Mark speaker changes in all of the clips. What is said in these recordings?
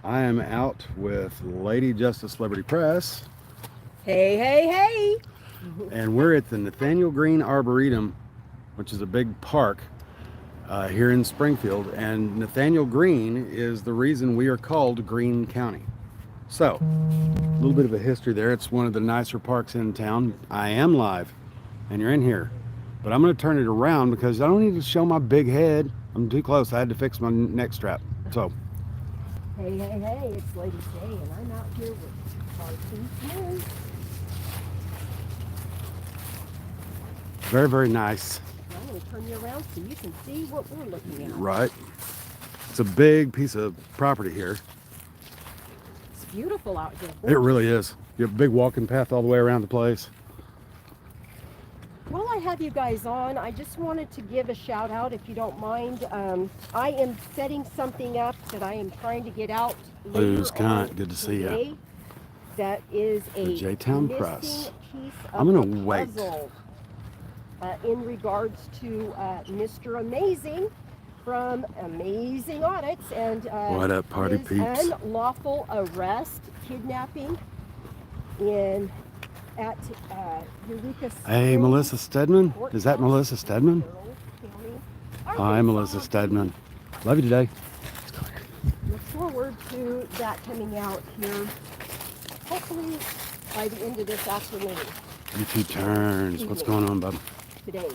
Speaker 1: I am out with Lady Justice Liberty Press,
Speaker 2: Hey, hey, hey!
Speaker 1: and we're at the Nathaniel Greene Arboretum, which is a big park here in Springfield. And Nathaniel Greene is the reason we are called Greene County. So, a little bit of a history there. It's one of the nicer parks in town. I am live, and you're in here. But I'm going to turn it around because I don't need to show my big head. I'm too close. I had to fix my neck strap. So,
Speaker 2: Hey, hey, hey, it's Lady J, and I'm out here with Cartoon News.
Speaker 1: very, very nice.
Speaker 2: I'm going to turn you around so you can see what we're looking at.
Speaker 1: Right. It's a big piece of property here.
Speaker 2: It's beautiful out here.
Speaker 1: It really is. You have a big walking path all the way around the place.
Speaker 2: While I have you guys on, I just wanted to give a shout out, if you don't mind. I am setting something up that I am trying to get out later
Speaker 1: Blues
Speaker 2: on
Speaker 1: Cunt, good to see
Speaker 2: today.
Speaker 1: you.
Speaker 2: That is a
Speaker 1: The J-Town
Speaker 2: missing
Speaker 1: Press.
Speaker 2: piece
Speaker 1: I'm
Speaker 2: of
Speaker 1: gonna
Speaker 2: the
Speaker 1: wait.
Speaker 2: puzzle in regards to Mr. Amazing from Amazing Audits and
Speaker 1: What up, party
Speaker 2: his
Speaker 1: peeps?
Speaker 2: unlawful arrest, kidnapping at Eureka
Speaker 1: Hey,
Speaker 2: Springs,
Speaker 1: Melissa Stedman. Is that
Speaker 2: Courthouse,
Speaker 1: Melissa Stedman?
Speaker 2: Earl County,
Speaker 1: Hi, Melissa
Speaker 2: Arkansas.
Speaker 1: Stedman. Love you today.
Speaker 2: Look forward to that coming out here, hopefully by the end of this afternoon
Speaker 1: YouTube turns. What's going on, bub?
Speaker 2: today.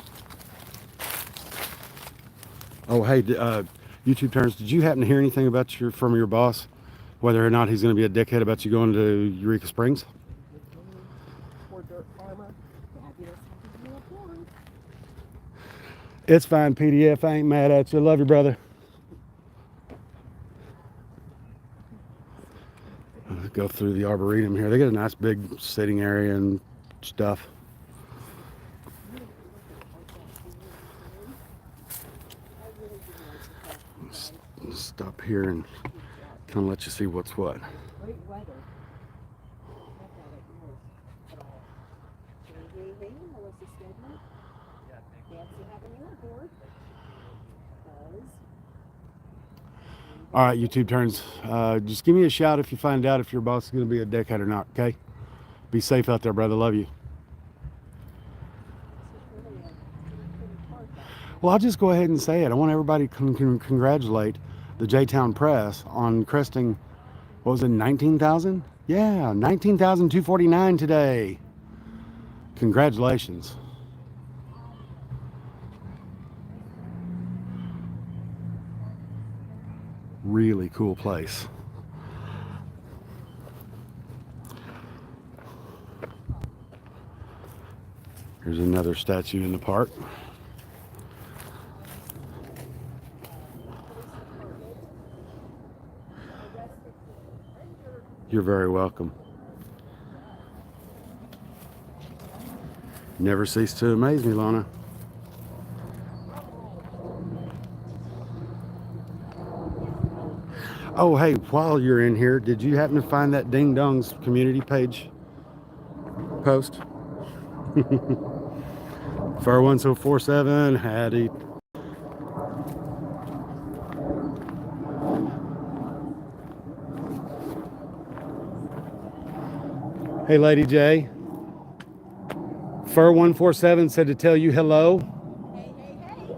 Speaker 1: Oh, hey, YouTube turns. Did you happen to hear anything about from your boss, whether or not he's going to be a dickhead about you going to Eureka Springs?
Speaker 2: Poor dirt farmer. Fabulous. Happy to be aboard.
Speaker 1: It's fine, PDF. I ain't mad at you. Love you, brother. Let's go through the Arboretum here. They got a nice big sitting area and stuff. Stop here and kind of let you see what's what.
Speaker 2: Great weather. Not that it was at all. Hey, hey, hey, Melissa Stedman. Fancy having you aboard. Buzz.
Speaker 1: All right, YouTube turns. Just give me a shout if you find out if your boss is going to be a dickhead or not, okay? Be safe out there, brother. Love you. Well, I'll just go ahead and say it. I want everybody to congratulate the J-Town Press on cresting, what was it, 19,000? Yeah, 19,249 today. Congratulations. Really cool place. Here's another statue in the park. You're very welcome. Never cease to amaze me, Lana. Oh, hey, while you're in here, did you happen to find that Ding Dong's community page post? Fur 1047, Hattie. Hey, Lady J. Fur 147 said to tell you hello.
Speaker 2: Hey, hey, hey.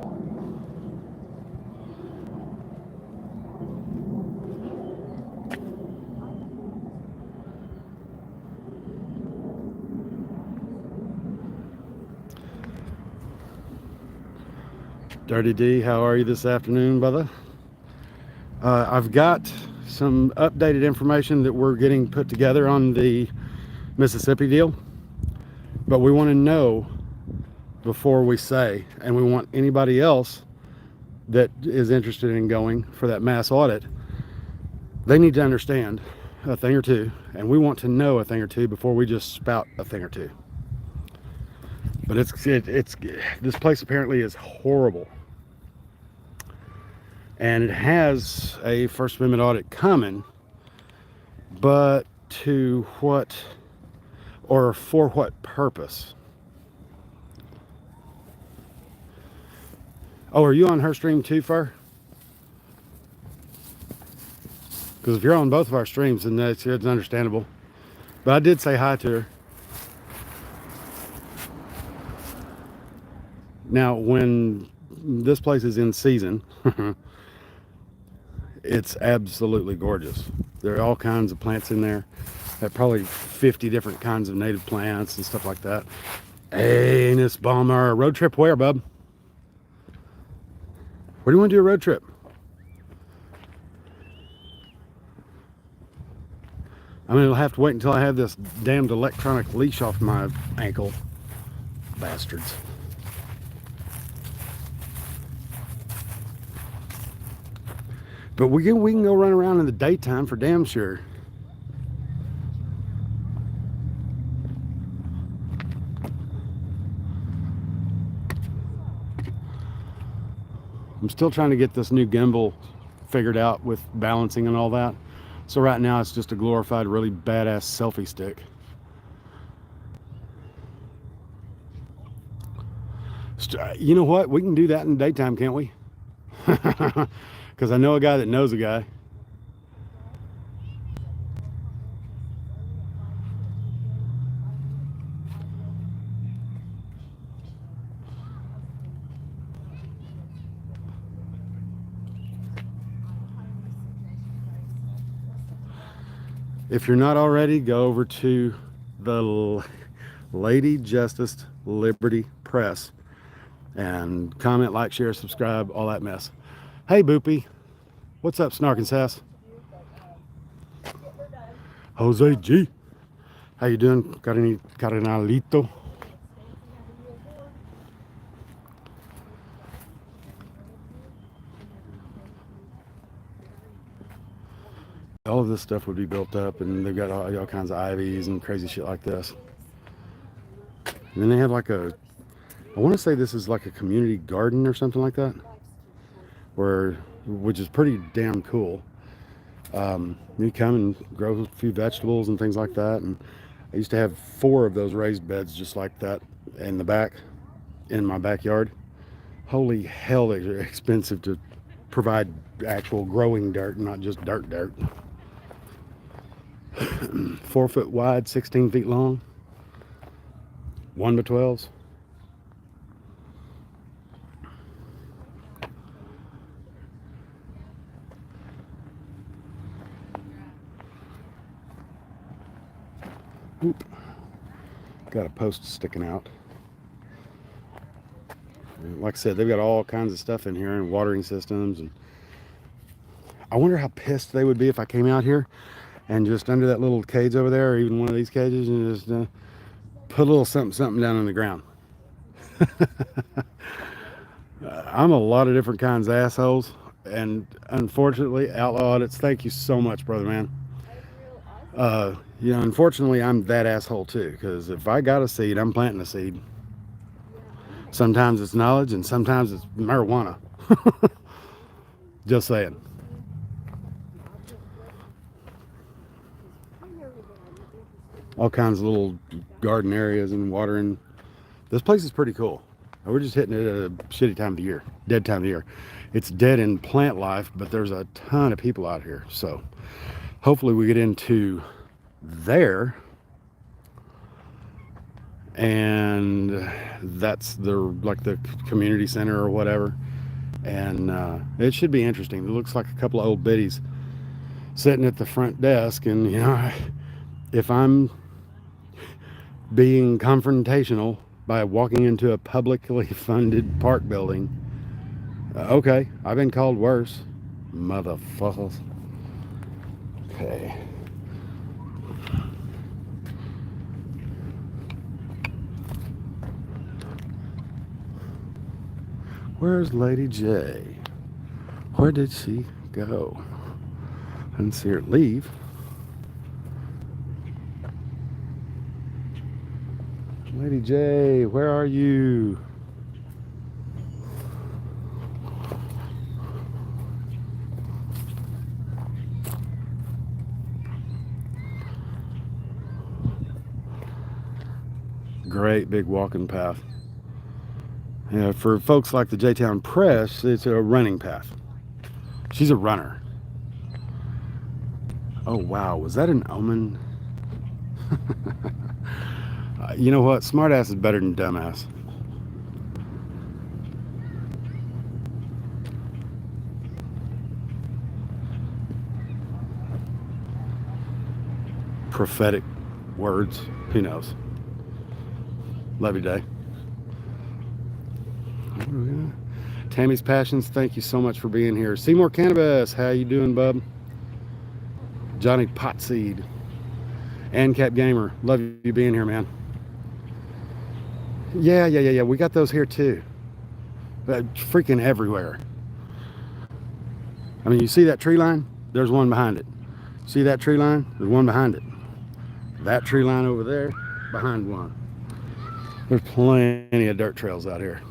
Speaker 1: Dirty D, how are you this afternoon, brother? I've got some updated information that we're getting put together on the Mississippi deal, but we want to know before we say, and we want anybody else that is interested in going for that mass audit, they need to understand a thing or two, and we want to know a thing or two before we just spout a thing or two. But it's this place apparently is horrible, and it has a First Amendment audit coming, but to what or for what purpose? Oh, are you on her stream too, Fur? Because if you're on both of our streams, then it's understandable. But I did say hi to her. Now, when this place is in season, it's absolutely gorgeous. There are all kinds of plants in there. Probably 50 different kinds of native plants and stuff like that. Hey, Miss Balmer, road trip where, bub? Where do you want to do a road trip? I mean, it'll have to wait until I have this damned electronic leash off my ankle. Bastards. But we can go run around in the daytime for damn sure. I'm still trying to get this new gimbal figured out with balancing and all that. So right now it's just a glorified, really badass selfie stick. You know what? We can do that in the daytime, can't we? Because I know a guy that knows a guy. If you're not already, go over to the Lady Justice Liberty Press and comment, like, share, subscribe, all that mess. Hey, Boopy. What's up, Snarkin' Sass? Jose G. How you doing, Carnalito? All of this stuff would be built up, and they've got all kinds of ivies and crazy shit like this. And then they have like I want to say this is like a community garden or something like that, which is pretty damn cool. You come and grow a few vegetables and things like that. And I used to have 4 of those raised beds just like that in my backyard. Holy hell, they're expensive to provide actual growing dirt, not just dirt. 4 foot wide, 16 feet long, 1x12s. Oop. Got a post sticking out. Like I said, they've got all kinds of stuff in here and watering systems. And I wonder how pissed they would be if I came out here and just under that little cage over there, or even one of these cages, and just put a little something down on the ground. I'm a lot of different kinds of assholes, and unfortunately, Outlaw Audits, thank you so much, brother man. Unfortunately, I'm that asshole too, because if I got a seed, I'm planting a seed. Sometimes it's knowledge, and sometimes it's marijuana. Just saying. All kinds of little garden areas and watering. This place is pretty cool. We're just hitting it at a shitty time of the year, dead time of the year. It's dead in plant life, but there's a ton of people out here. So hopefully we get into there, and that's the community center or whatever. And it should be interesting. It looks like a couple of old biddies sitting at the front desk, and if I'm being confrontational by walking into a publicly funded park building, okay, I've been called worse, motherfuckers. Okay. Where's Lady J? Where did she go? I didn't see her leave. Lady J, where are you? Great big walking path. For folks like the J-Town Press, it's a running path. She's a runner. Oh, wow. Was that an omen? You know what? Smartass is better than dumbass. Prophetic words. Who knows? Love you, Day. Tammy's Passions, thank you so much for being here. Seymour Cannabis, how you doing, bub? Johnny Potseed. And Cap Gamer, love you being here, man. Yeah. We got those here too. Freaking everywhere. I mean, you see that tree line? There's one behind it. See that tree line? There's one behind it. That tree line over there, behind one. There's plenty of dirt trails out here.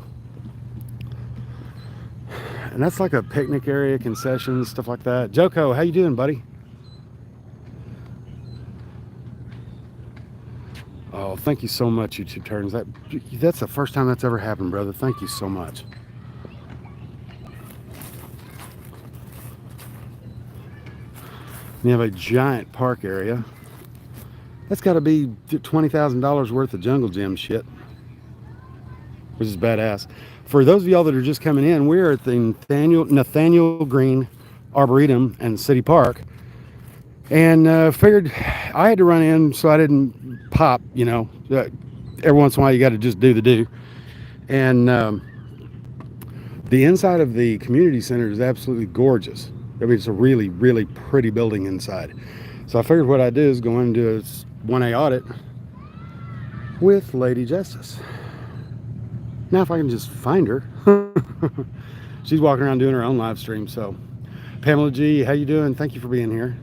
Speaker 1: And that's like a picnic area, concessions, stuff like that. Joko, how you doing, buddy? Oh, thank you so much, YouTube Turns. That's the first time that's ever happened, brother. Thank you so much. You have a giant park area. That's got to be $20,000 worth of jungle gym shit, which is badass. For those of y'all that are just coming in, we're at the Nathaniel Greene Arboretum and City Park, and figured I had to run in so I didn't pop. You know, every once in a while you got to just do the do. And the inside of the community center is absolutely gorgeous. I mean, it's a really, really pretty building inside. So I figured what I'd do is go in and do a 1A audit with Lady Justice. Now, if I can just find her. She's walking around doing her own live stream. So, Pamela G, how you doing? Thank you for being here.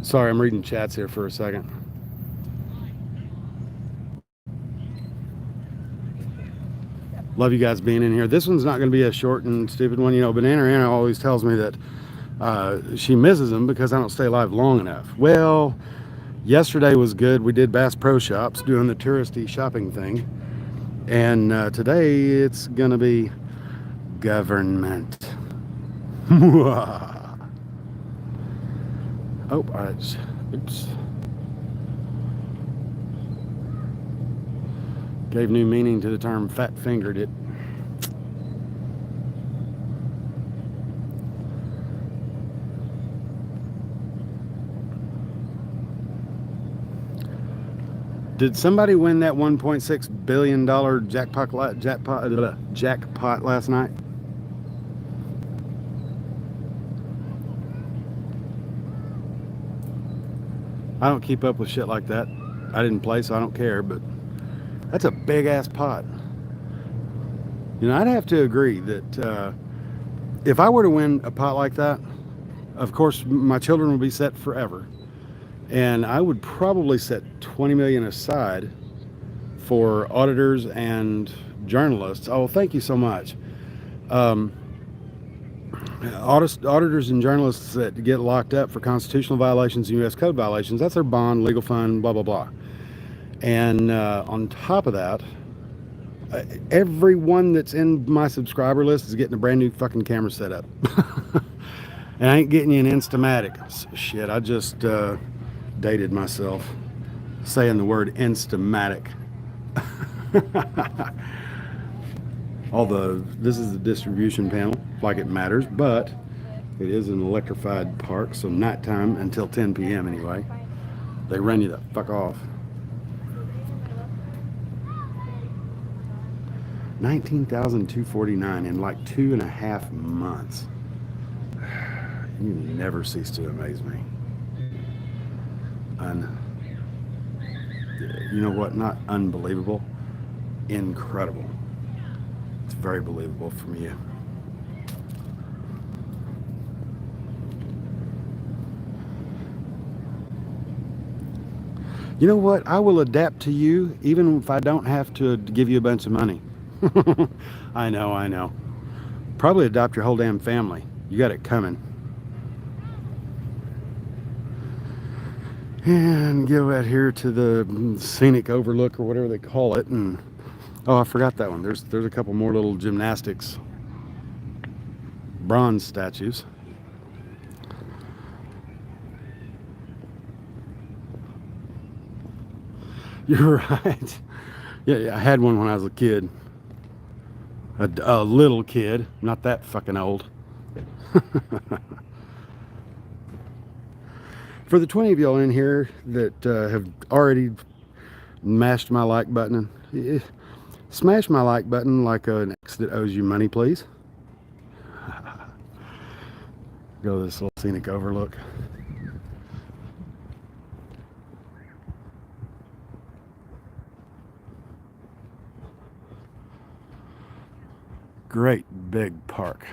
Speaker 1: Sorry, I'm reading chats here for a second. Love you guys being in here. This one's not going to be a short and stupid one. You know, Banana Anna always tells me that she misses them because I don't stay live long enough. Well, yesterday was good. We did Bass Pro Shops doing the touristy shopping thing. And today it's going to be government. Oh, oops. Gave new meaning to the term fat-fingered it. Did somebody win that $1.6 billion jackpot last night? I don't keep up with shit like that. I didn't play, so I don't care, but that's a big ass pot. You know, I'd have to agree that if I were to win a pot like that, of course, my children would be set forever. And I would probably set 20 million aside for auditors and journalists. Oh, thank you so much. Auditors and journalists that get locked up for constitutional violations and U.S. code violations, that's their bond, legal fund, blah, blah, blah. And on top of that, everyone that's in my subscriber list is getting a brand new fucking camera set up. And I ain't getting you an Instamatic. Shit, I just dated myself saying the word Instamatic. This is the distribution panel, like it matters, but it is an electrified park, so nighttime until 10 p.m. anyway. They run you the fuck off. 19,249 in like 2.5 months. You never cease to amaze me. You know what? Not unbelievable. Incredible. It's very believable from you. You know what? I will adapt to you even if I don't have to give you a bunch of money. I know. Probably adopt your whole damn family. You got it coming. And go out here to the scenic overlook or whatever they call it, and Oh, I forgot that one. There's a couple more little gymnastics bronze statues. You're right. Yeah, I had one when I was a kid. A little kid, not that fucking old. For the 20 of y'all in here that have already mashed my like button, smash my like button like an ex that owes you money, please. Go to this little scenic overlook. Great big park.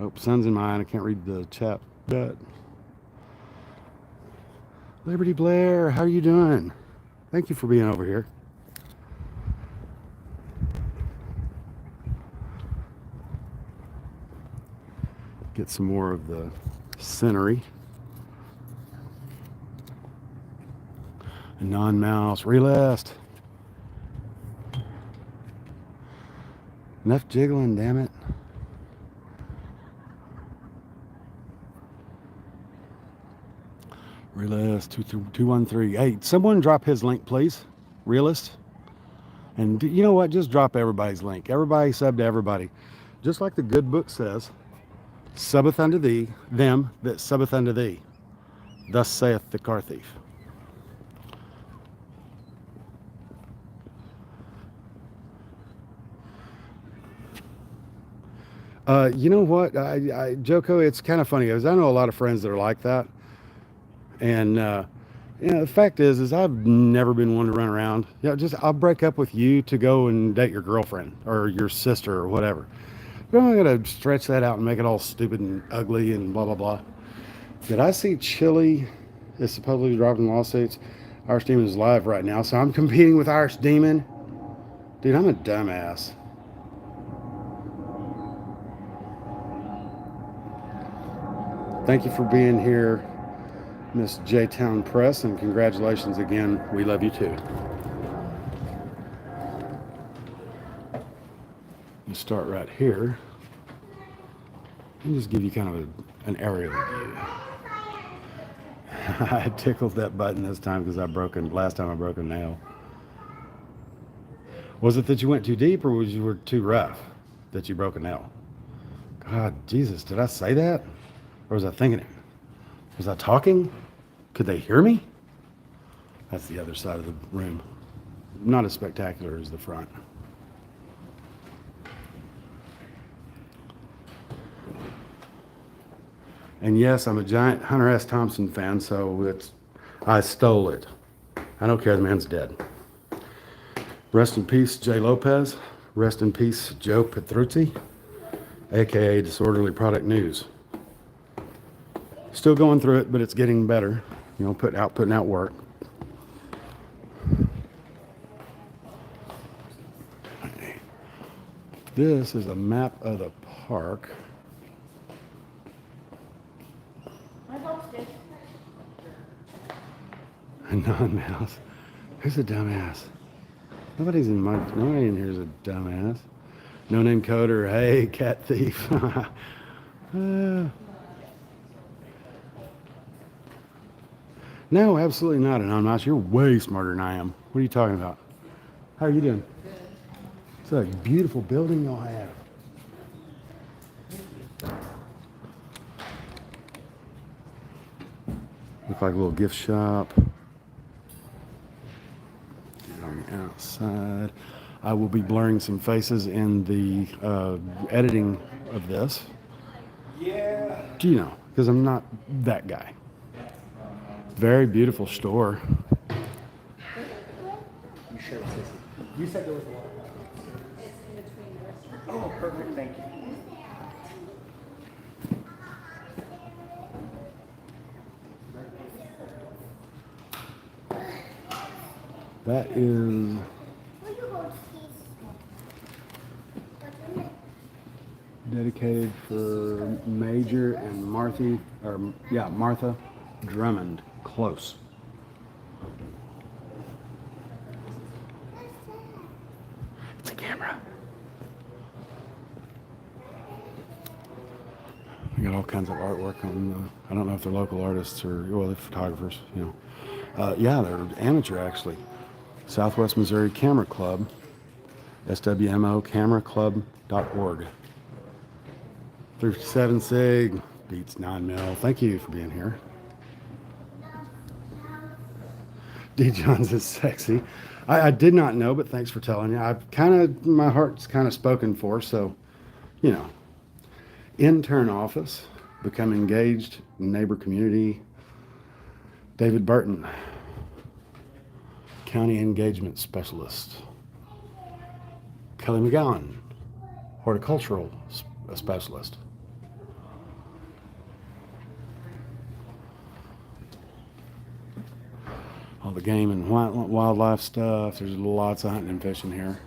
Speaker 1: Oh, sun's in my eye. I can't read the chat. But Liberty Blair, how are you doing? Thank you for being over here. Get some more of the scenery. A non-mouse relist. Enough jiggling, damn it. Realist 213. Hey, someone drop his link, please. Realist. And you know what? Just drop everybody's link. Everybody sub to everybody. Just like the good book says, subbeth unto thee, them that subbeth unto thee. Thus saith the car thief. You know what, Joko, it's kind of funny because I know a lot of friends that are like that. And the fact is I've never been one to run around. I'll break up with you to go and date your girlfriend or your sister or whatever. But I'm not gonna stretch that out and make it all stupid and ugly and blah blah blah. Did I see Chili is supposedly dropping lawsuits? Irish Demon is live right now, so I'm competing with Irish Demon. Dude, I'm a dumbass. Thank you for being here, Miss J-Town Press, and congratulations again. We love you too. You start right here and just give you kind of an aerial view. I tickled that button this time because last time I broke a nail. Was it that you went too deep or was you were too rough that you broke a nail? God, Jesus, did I say that? Or was I thinking it? Was I talking? Could they hear me? That's the other side of the room. Not as spectacular as the front. And yes, I'm a giant Hunter S. Thompson fan, so I stole it. I don't care, the man's dead. Rest in peace, Jay Lopez. Rest in peace, Joe Petruzzi, aka Disorderly Product News. Still going through it, but it's getting better. You know, putting out work. This is a map of the park. A non-mouse. Who's a dumbass? Nobody in here is a dumbass. No name coder. Hey, cat thief. No, absolutely not a non-mouse. You're way smarter than I am. What are you talking about? How are you doing? It's a beautiful building y'all have. Look like a little gift shop. Get on the outside. I will be blurring some faces in the editing of this. Yeah. Do you know? Because I'm not that guy. Very beautiful store.
Speaker 3: You sure it's this? You said there was a lot.
Speaker 2: It's in between the restaurant.
Speaker 3: Oh, perfect. Thank you.
Speaker 1: That is dedicated for Major and Martha Drummond. Close. camera. We got all kinds of artwork on. I don't know if they're local artists or well, they're photographers. You know, yeah, they're amateur actually. Southwest Missouri Camera Club, swmocamera.club.org. 357 Sig beats 9 mil. Thank you for being here. D. Johns is sexy. I did not know, but thanks for telling me. My heart's kind of spoken for, so, you know. Intern office, become engaged neighbor community. David Burton, county engagement specialist. Kelly McGowan, horticultural specialist. All the game and wildlife stuff. There's lots of hunting and fishing here.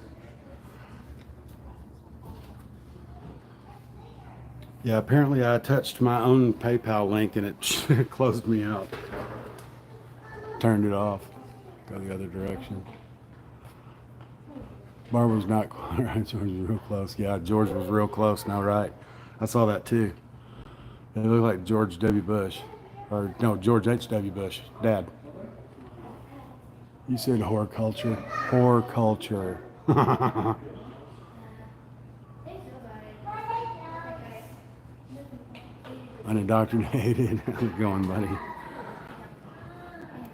Speaker 1: Yeah, apparently I touched my own PayPal link and it closed me out. Turned it off. Go the other direction. Barbara's not quite right. George was real close. Yeah, George was real close. No, right. I saw that too. It looked like George W. Bush. Or, no, George H.W. Bush. Dad. You said horticulture. Horticulture. Unindoctrinated. How's it going, buddy?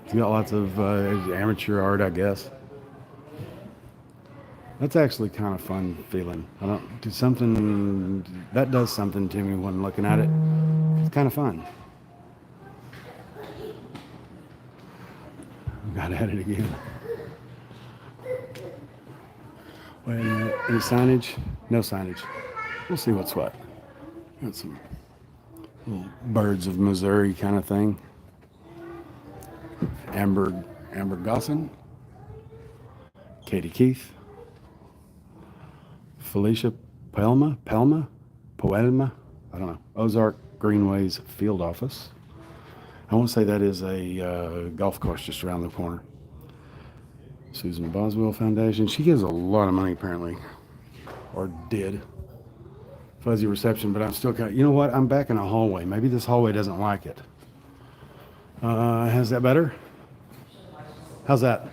Speaker 1: It's got lots of amateur art, I guess. That's actually kind of fun feeling. I don't do something that does something to me when looking at it. It's kind of fun. Got at it again. Wait a minute. Any signage? No signage. We'll see what's what. Got some little birds of Missouri kind of thing. Amber Gosson. Katie Keith. Felicia Poelma, I don't know. Ozark Greenways Field Office. I want to say that is a golf course just around the corner. Susan Boswell Foundation. She gives a lot of money apparently, or did. Fuzzy reception, but I'm still kind of, you know what? I'm back in a hallway. Maybe this hallway doesn't like it. How's that better? How's that?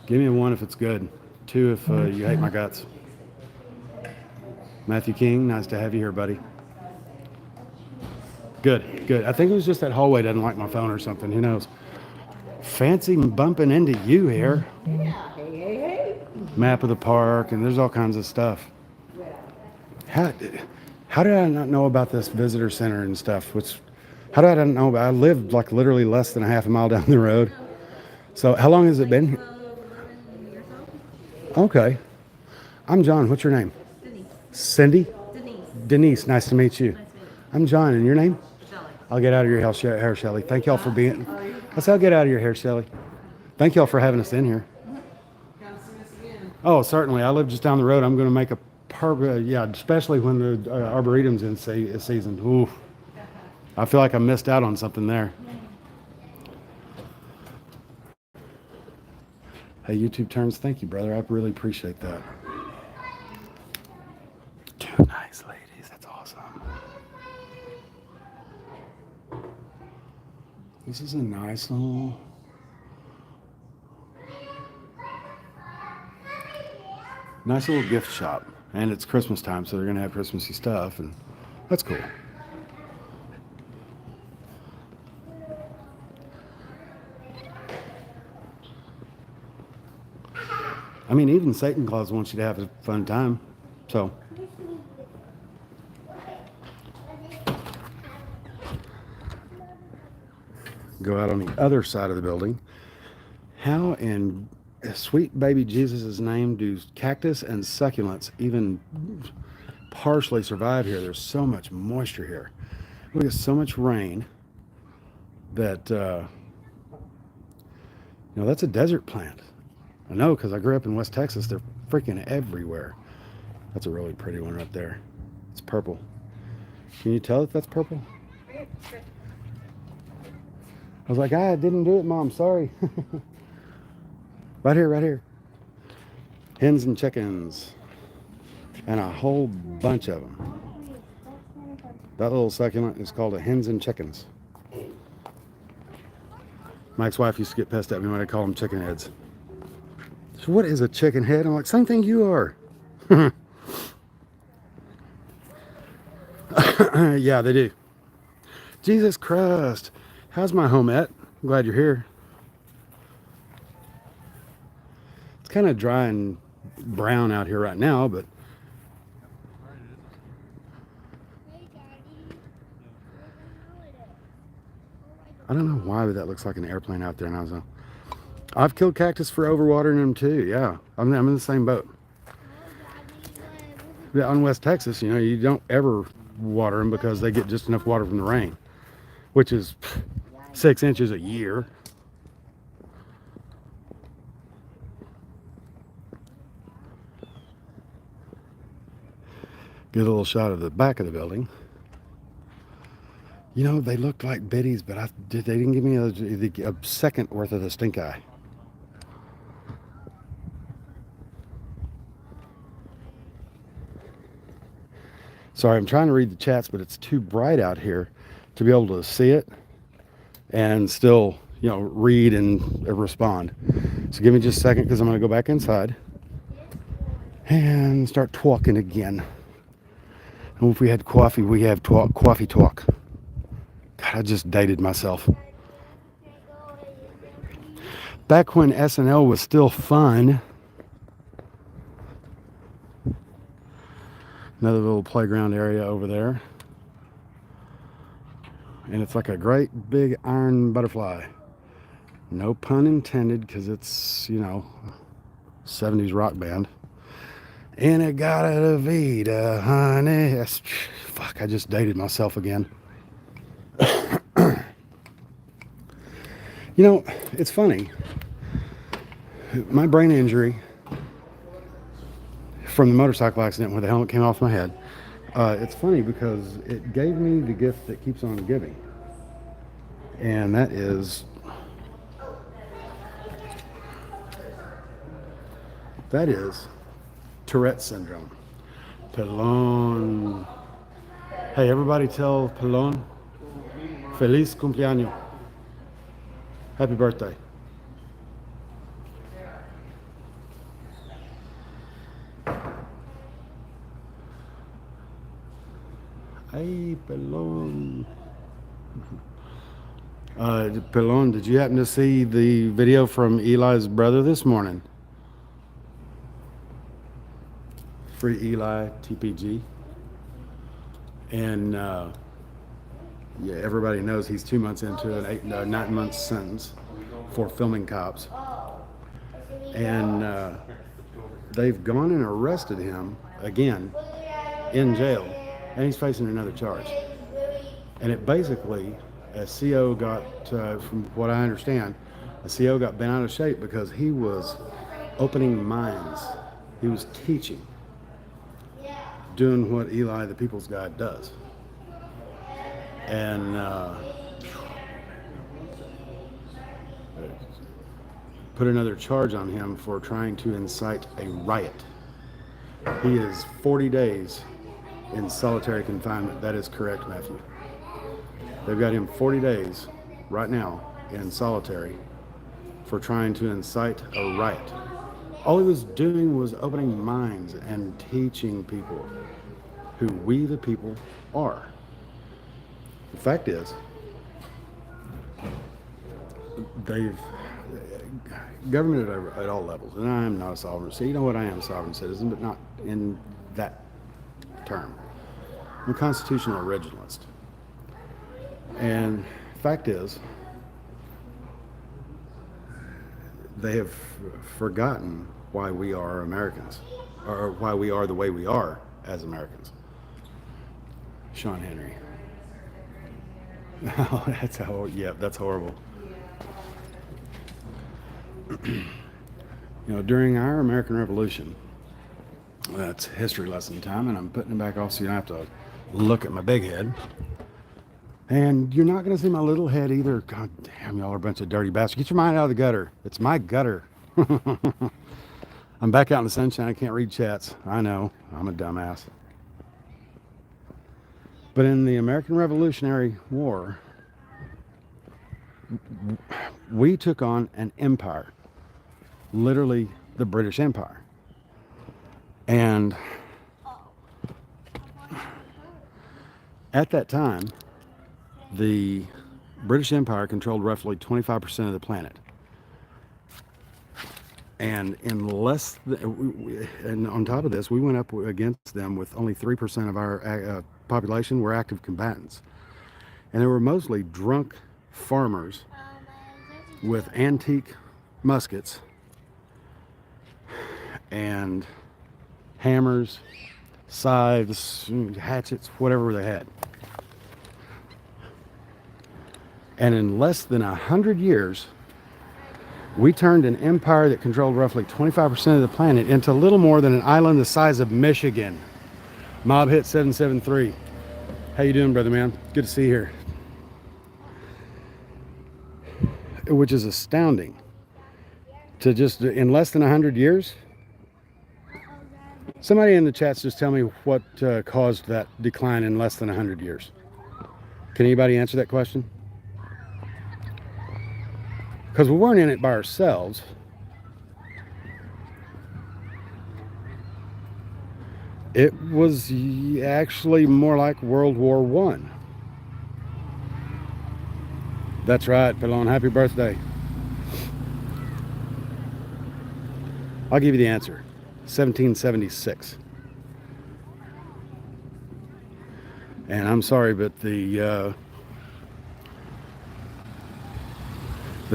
Speaker 1: Give me a 1 if it's good. 2 if you hate my guts. Matthew King, nice to have you here, buddy. Good, good. I think it was just that hallway doesn't like my phone or something. Who knows? Fancy bumping into you here.
Speaker 2: Yeah, hey.
Speaker 1: Map of the park, and there's all kinds of stuff. How did I not know about this visitor center and stuff? How did I not know about it? I lived like literally less than a half a mile down the road. So how long has it been?
Speaker 4: 11 years old.
Speaker 1: Okay. I'm John. What's your name?
Speaker 4: Denise.
Speaker 1: Cindy?
Speaker 4: Denise.
Speaker 1: Denise, nice to meet you.
Speaker 4: Nice to meet you.
Speaker 1: I'm John, and your name?
Speaker 4: Shelley.
Speaker 1: I'll get out of your hair, Shelley. Thank y'all for being. I said I'll get out of your hair, Shelley. Thank y'all for having us in here. Oh, certainly. I live just down the road. I'm going to make a yeah, especially when the Arboretum's in season. Ooh, I feel like I missed out on something there. Hey, YouTube turns. Thank you, brother. I really appreciate that. 2 nice ladies. That's awesome. This is a nice little. Nice little gift shop. And it's Christmas time, so they're going to have Christmassy stuff, and that's cool. I mean, even Satan Claus wants you to have a fun time, so. Go out on the other side of the building. How in sweet baby Jesus' name do cactus and succulents even partially survive here? There's so much moisture here. We get so much rain that, that's a desert plant. I know because I grew up in West Texas. They're freaking everywhere. That's a really pretty one right there. It's purple. Can you tell if that's purple? I was like, I didn't do it, Mom. Sorry. Right here. Hens and chickens. And a whole bunch of them. That little succulent is called a hens and chickens. My ex-wife used to get pissed at me when I call them chicken heads. So what is a chicken head? I'm like, same thing you are. Yeah, they do. Jesus Christ. How's my home at? I'm glad you're here. It's kind of dry and brown out here right now, but
Speaker 4: Hey, Daddy. We're on holiday.
Speaker 1: I don't know why, but that looks like an airplane out there now. So I've killed cactus for overwatering them too. Yeah, I'm in the same boat.
Speaker 4: Oh, Daddy,
Speaker 1: Yeah, on West Texas, you don't ever water them because they get just enough water from the rain, which is 6 inches a year. Get a little shot of the back of the building. They looked like biddies, but they didn't give me a second worth of the stink eye. Sorry, I'm trying to read the chats, but it's too bright out here to be able to see it and still, read and respond. So give me just a second because I'm going to go back inside and start talking again. And if we had coffee, we have coffee talk. God, I just dated myself. Back when SNL was still fun. Another little playground area over there. And it's like a great big iron butterfly. No pun intended, because it's, 70s rock band. And it got a Vita, honey. Fuck, I just dated myself again. It's funny. My brain injury from the motorcycle accident where the helmet came off my head, it's funny because it gave me the gift that keeps on giving. And that is Tourette's syndrome. Pelon. Hey, everybody tell Pelon Feliz cumpleaños. Happy birthday. Hey, Pelon. Pelon, did you happen to see the video from Eli's brother this morning? Free Eli, TPG. And everybody knows he's 2 months into an 9-month sentence for filming cops. And they've gone and arrested him again in jail, and he's facing another charge. And it basically, a CO got, from what I understand, a CO got bent out of shape because he was opening minds. He was teaching, doing what Eli, the people's guide, does. And put another charge on him for trying to incite a riot. He is 40 days in solitary confinement. That is correct, Matthew. They've got him 40 days right now in solitary for trying to incite a riot. All he was doing was opening minds and teaching people who we the people are. The fact is, government at all levels, and I am not a sovereign citizen. You know what? I am a sovereign citizen, but not in that term. I'm a constitutional originalist. And fact is, they have forgotten why we are Americans, or why we are the way we are as Americans. Sean Henry. Oh, that's horrible. During our American Revolution, that's history lesson time, and I'm putting it back off so you don't have to look at my big head. And you're not going to see my little head either. God damn, y'all are a bunch of dirty bastards. Get your mind out of the gutter. It's my gutter. I'm back out in the sunshine. I can't read chats. I know. I'm a dumbass. But in the American Revolutionary War, we took on an empire, literally the British Empire. And at that time, the British Empire controlled roughly 25% of the planet. And and on top of this, we went up against them with only 3% of our population were active combatants. And they were mostly drunk farmers with antique muskets and hammers, scythes, hatchets, whatever they had. And in less than 100 years, we turned an empire that controlled roughly 25% of the planet into little more than an island the size of Michigan. Mob hit 773. How you doing, brother man? Good to see you here. Which is astounding. To just, in less than 100 years? Somebody in the chats just tell me what caused that decline in less than 100 years. Can anybody answer that question? Because we weren't in it by ourselves. It was actually more like World War I. That's right, Pelon. Happy birthday. I'll give you the answer. 1776. And I'm sorry, but the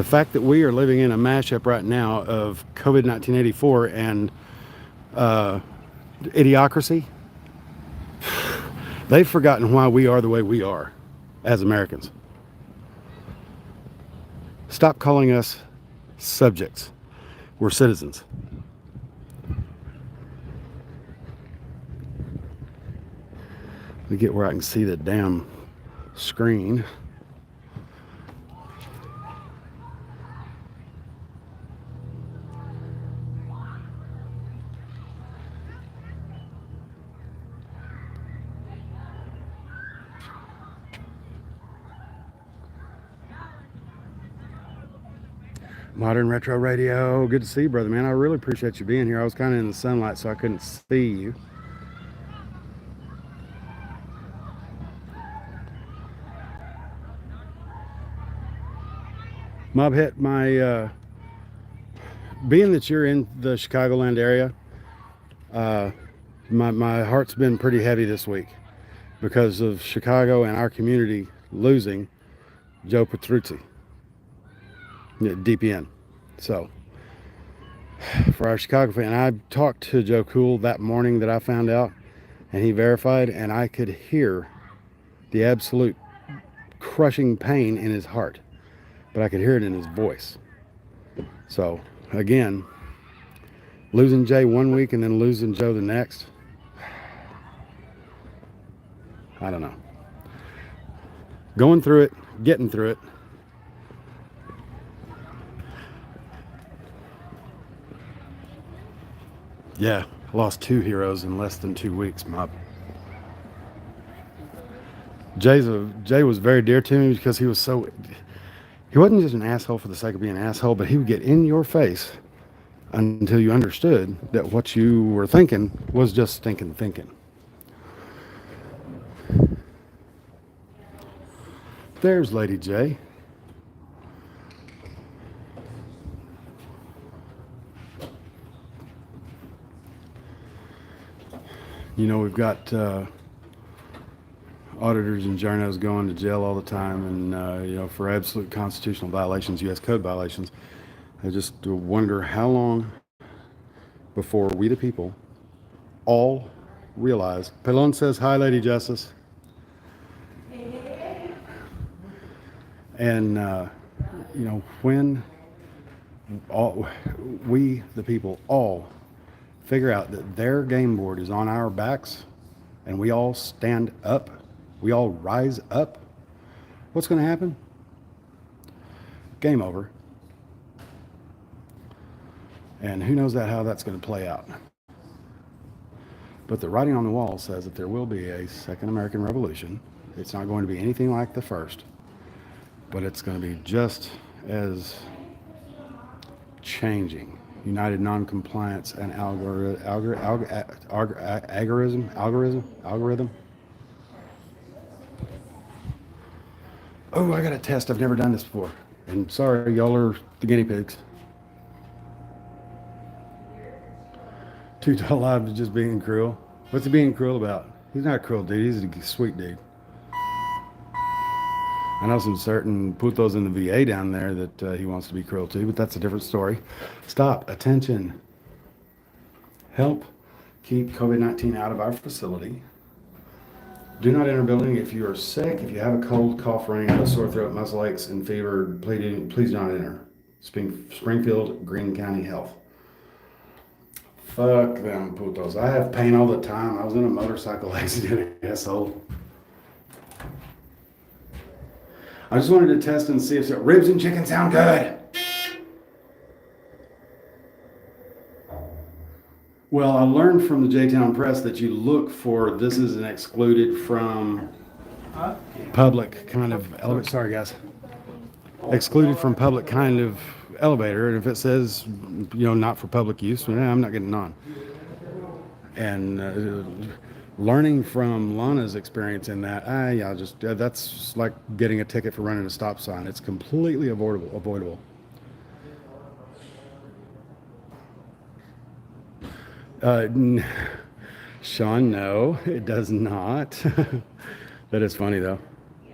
Speaker 1: fact that we are living in a mashup right now of COVID-1984 and idiocracy, they've forgotten why we are the way we are as Americans. Stop calling us subjects. We're citizens. Let me get where I can see the damn screen. Modern Retro Radio. Good to see you, brother, man. I really appreciate you being here. I was kind of in the sunlight, so I couldn't see you. Mob hit my, being that you're in the Chicagoland area, my heart's been pretty heavy this week because of Chicago and our community losing Joe Petruzzi. DPN. So for our Chicago fan, I talked to Joe Cool that morning that I found out, and he verified, and I could hear the absolute crushing pain in his heart, but I could hear it in his voice. So again, losing Jay one week and then losing Joe the next, I don't know. Going through it, getting through it. Yeah, I lost 2 heroes in less than 2 weeks, Mob. Jay was very dear to me because he wasn't just an asshole for the sake of being an asshole, but he would get in your face until you understood that what you were thinking was just stinking thinking. There's Lady J. You know, we've got auditors and journos going to jail all the time, and you know, for absolute constitutional violations, U.S. code violations. I just wonder how long before we the people all realize. Pelon says hi, Lady Justice. And you know, when we the people all figure out that their game board is on our backs and we all stand up, we all rise up, what's going to happen? Game over. And who knows how that's going to play out. But the writing on the wall says that there will be a second American Revolution. It's not going to be anything like the first, but it's going to be just as changing. United non-compliance and algorithm. Oh, I got a test. I've never done this before. And sorry, y'all are the guinea pigs. Too alive to just being cruel. What's he being cruel about? He's not a cruel dude. He's a sweet dude. I know some certain putos in the VA down there that he wants to be cruel to, but that's a different story. Stop. Attention. Help keep COVID-19 out of our facility. Do not enter building if you are sick. If you have a cold, cough, running nose, sore throat, muscle aches, and fever, please do not enter. Springfield, Greene County Health. Fuck them putos. I have pain all the time. I was in a motorcycle accident, asshole. I just wanted to test and see if ribs and chicken sound good. Well, I learned from the J-Town Press that you look for, this is an excluded from public kind of elevator. Sorry, guys. Excluded from public kind of elevator. And if it says, not for public use, I'm not getting on. And learning from Lana's experience in that, that's like getting a ticket for running a stop sign. It's completely avoidable. Sean, no, it does not. That is funny though.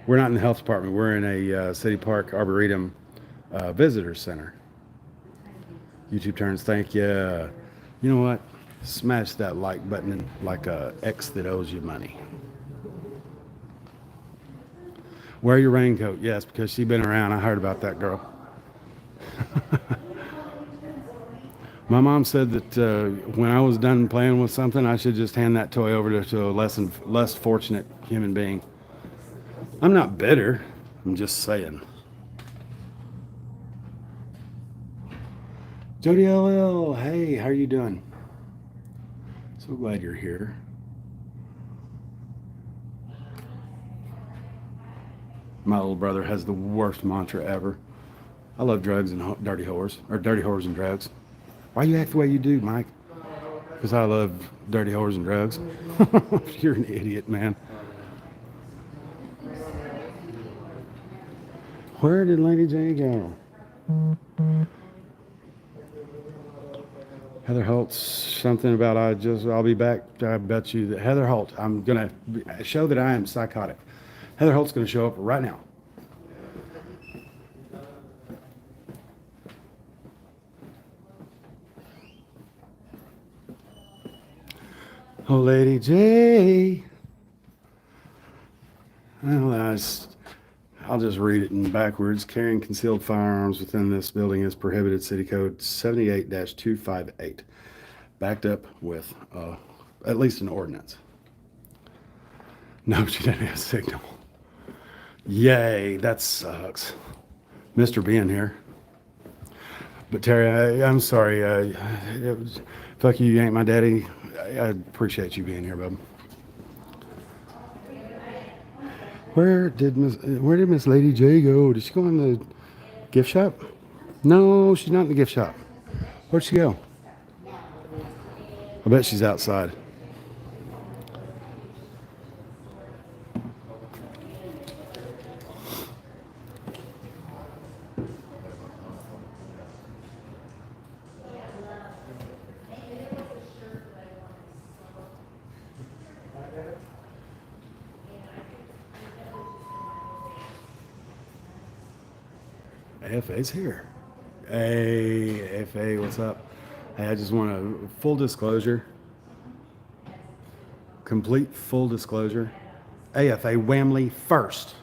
Speaker 1: We're not in the health department. We're in a City Park Arboretum visitor center. YouTube turns, thank you. You know what? Smash that like button like a X that owes you money. Wear your raincoat. Yes, because she's been around. I heard about that girl. My mom said that when I was done playing with something, I should just hand that toy over to a less fortunate human being. I'm not bitter. I'm just saying. Jody LL, hey, how are you doing? So glad you're here. My little brother has the worst mantra ever. I love drugs and dirty whores, or dirty whores and drugs. Why you act the way you do, Mike? Because I love dirty whores and drugs. You're an idiot, man. Where did Lady J go? Heather Holt's something about I'll be back. I bet you that Heather Holt, I'm going to show that I am psychotic. Heather Holt's going to show up right now. Oh, Lady J. Well, I'll just read it in backwards. Carrying concealed firearms within this building is prohibited. City Code 78-258. Backed up with at least an ordinance. No, she didn't have a signal. Yay, that sucks. Mr. being here. But Terry, I'm sorry. Fuck you ain't my daddy. I appreciate you being here, bub. Where did Miss Lady J go? Did she go in the gift shop? No, she's not in the gift shop. Where'd she go? I bet she's outside. AFA's here. Hey, AFA, what's up? Hey, I just want a full disclosure. Complete full disclosure. AFA Whamley first.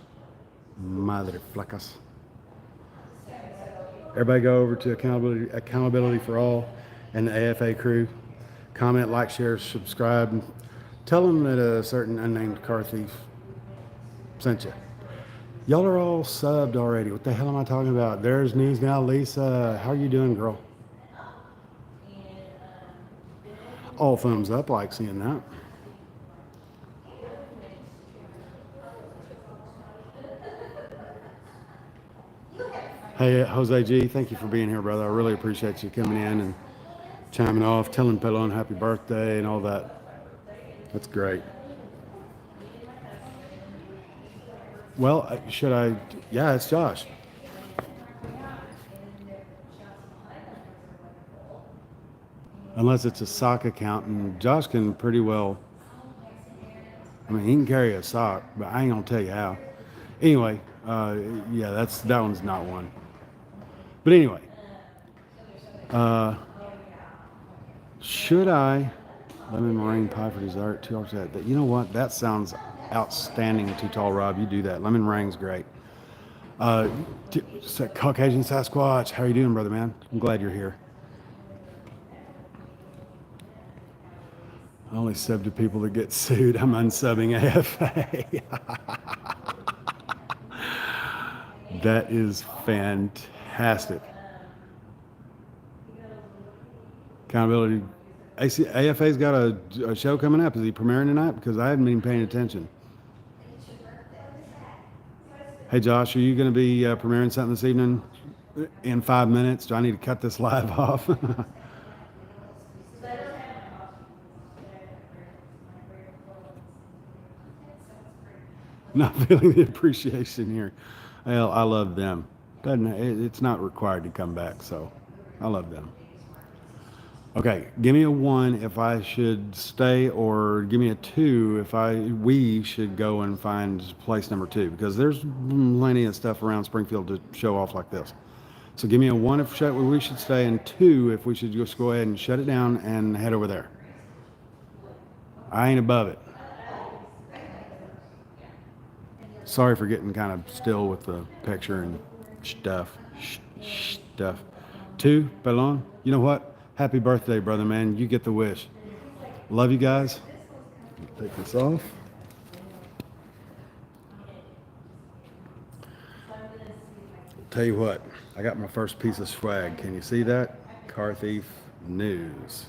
Speaker 1: Motherfuckers. Everybody go over to Accountability for All and the AFA crew. Comment, like, share, subscribe. Tell them that a certain unnamed car thief sent you. Y'all are all subbed already. What the hell am I talking about? There's Knees Now, Lisa. How are you doing, girl? All thumbs up, like seeing that. Hey, Jose G, thank you for being here, brother. I really appreciate you coming in and chiming off, telling Pelon happy birthday and all that. That's great. Well, should I? Yeah, it's Josh. Unless it's a sock account, and Josh can pretty well. I mean, he can carry a sock, but I ain't gonna tell you how. Anyway, yeah, that one's not one. But anyway, uh, should I lemon meringue pie for dessert? 2 hours that. You know what? That sounds outstanding. Too tall, Rob. You do that. Lemon meringue's great. Caucasian Sasquatch. How are you doing, brother man? I'm glad you're here. I only sub to people that get sued. I'm unsubbing AFA. That is fantastic. Accountability. AFA's got a show coming up. Is he premiering tonight? Because I hadn't been paying attention. Hey Josh, are you going to be premiering something this evening in 5 minutes? Do I need to cut this live off? Not feeling the appreciation here. Well, I love them. It's not required to come back, so I love them. Okay, give me a 1 if I should stay, or give me a 2 if we should go and find place number 2, because there's plenty of stuff around Springfield to show off like this. So give me a 1 if we should stay, and 2 if we should just go ahead and shut it down and head over there. I ain't above it. Sorry for getting kind of still with the picture and stuff. 2, Pelon, you know what? Happy birthday, brother, man. You get the wish. Love you guys. Take this off. Tell you what, I got my first piece of swag. Can you see that? Car Thief News.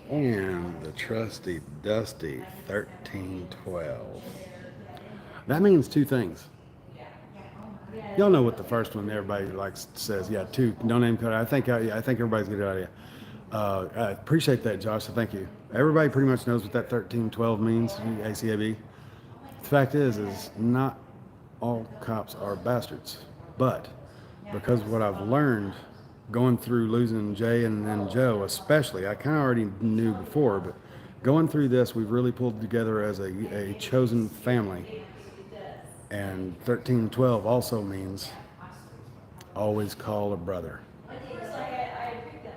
Speaker 1: And the trusty, dusty 1312. That means 2 things. Y'all know what the first one everybody says. Yeah, 2. No name code. I think everybody's get it out of you. I appreciate that, Josh. So thank you. Everybody pretty much knows what that 1312 means. ACAB. The fact is not all cops are bastards, but because of what I've learned going through losing Jay and then Joe, especially, I kind of already knew before, but going through this, we've really pulled together as a chosen family. And 1312 also means always call a brother.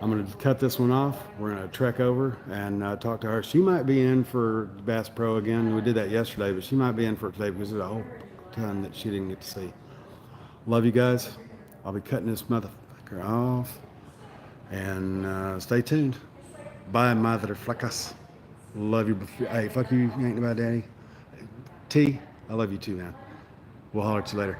Speaker 1: I'm going to cut this one off. We're going to trek over and talk to her. She might be in for Bass Pro again. We did that yesterday, but she might be in for it today because there's a whole ton that she didn't get to see. Love you guys. I'll be cutting this motherfucker off. And stay tuned. Bye, motherfuckers. Love you. Hey, fuck you. You ain't about daddy. T, I love you too, man. We'll holler at you later.